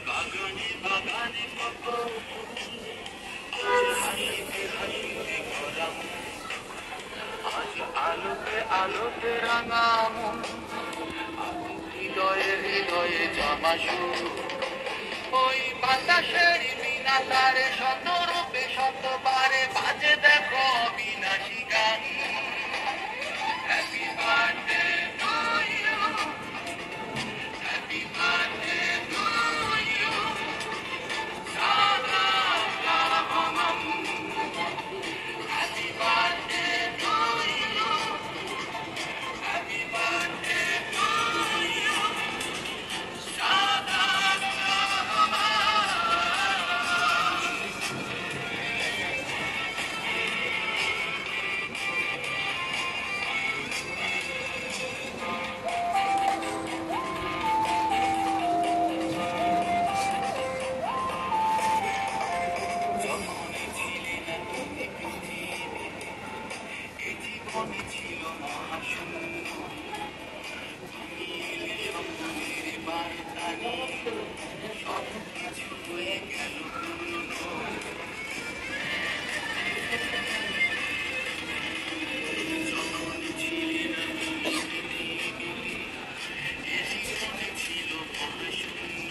বাগানে বাগানে কত হাসিতে হাসিতে ভরা আজ আলোতে আলোতে রাঙা মন হৃদয়ে হৃদয়ে জমা সুর ওই বাতাসের বিনা তারে শত রূপে শতবারে বাজে দেখো অবিনাশী গান happy birthday to you happy birthday to you সাদা কামম happy birthday to you happy birthday to you সাদা জীবনে ছিল মহাশূন্য তুমি এলে স্বপ্নের বার্তা নিয়ে সব কিছু হয়ে গেল পূর্ণ যখন ছিলে না তুমি পৃথিবীতে এ জীবনে ছিল মহাশূন্য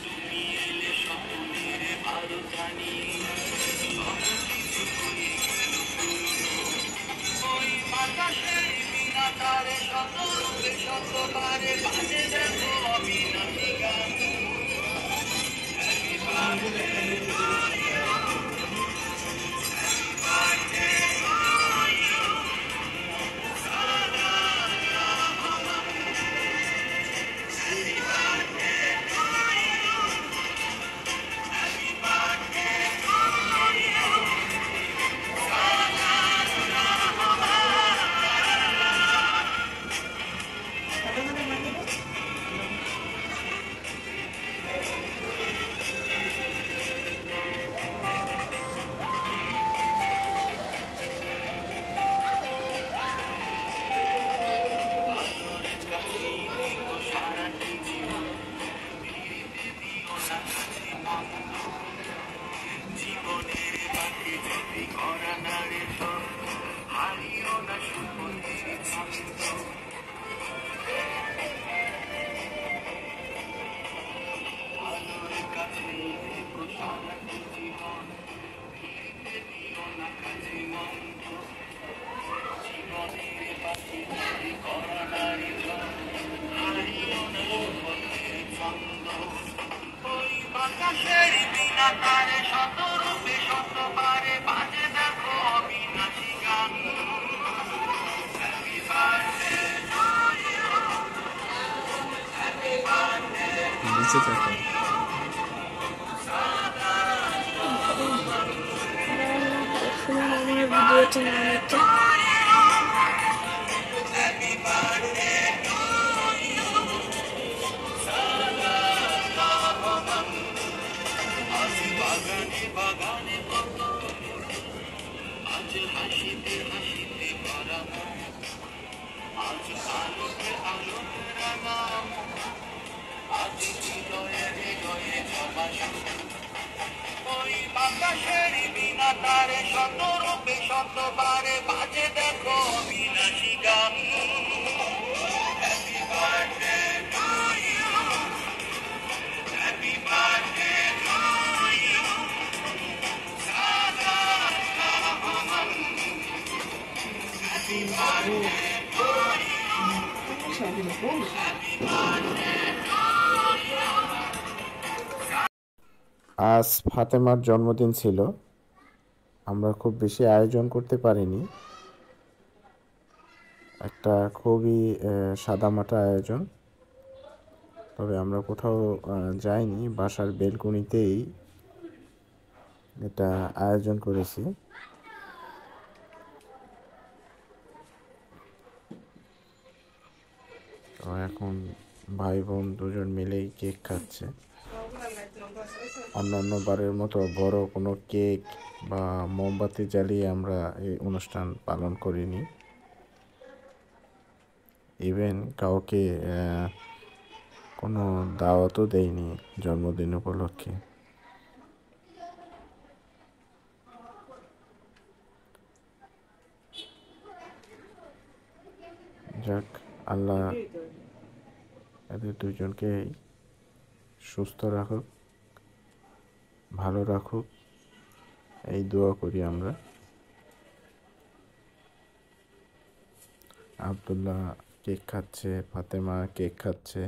তুমি এলে স্বপ্নের বার্তা নিয়ে সব কিছু হয়ে গেল পূর্ণ ওই বাতাসের বিনা তারে শত রূপে শতবারে বাজে দেখো অবিনাশী গান happy birthday to you happy birthday to you সাদা কামম happy birthday to you happy birthday to you সাদা আলোর কাছে থেকো সারাটি জীবন ফিরিতে দিও না কাছে মন্দ জীবনের বাকি যদি করা না রে সব হারিও না সুপথের ছন্দ আলোর কাছে থেকো সারাটি জীবন ফিরিতে দিও না কাছে মন্দ জীবনের বাকি যদি করা না রে সব হারিও না সুপথের ছন্দ ওই বাতাসের বিনা তারে শত রূপে শতবারে বাজে দেখো অবিনাশী গান happy birthday to you happy birthday নিচে দেখো ভিডিওটা নামটা হ্যাপি বার্থডে টু ইউ সাদা কামম আজ বাগানে বাগানে কত আজ হাসিতে হাসিতে ভরা মন আজ আলোতে আলোতে রাঙা মন আজ হৃদয়ে হৃদয়ে জমা সুর ওই বাতাসের বিনা তারে শত রূপে শতবারে বাজে দেখো অবিনাশী গান happy birthday to you happy birthday to you সাদা কামম happy birthday to you happy birthday to you আজ ফাতেমার জন্মদিন ছিল। আমরা খুব বেশি আয়োজন করতে পারিনি, একটা খুবই সাদামাটা আয়োজন। তবে আমরা কোথাও যাইনি, বাসার বেলকনিতেই এটা আয়োজন করেছি। তো এখন ভাই বোন দুজন মিলেই কেক খাচ্ছে। অন্যান্য বারের মতো বড় কোনো কেক বা মোমবাতি জ্বালিয়ে আমরা এই অনুষ্ঠান পালন করিনি। ইভেন কাউকে কোনো দাওয়াতও দেয়নি জন্মদিন উপলক্ষে। যাক, আল্লাহ এদের দুজনকেই সুস্থ রাখুক, ভালো রাখুক, এই দোয়া করি আমরা। আব্দুল্লাহ কেক খাচ্ছে, ফাতেমা কেক খাচ্ছে।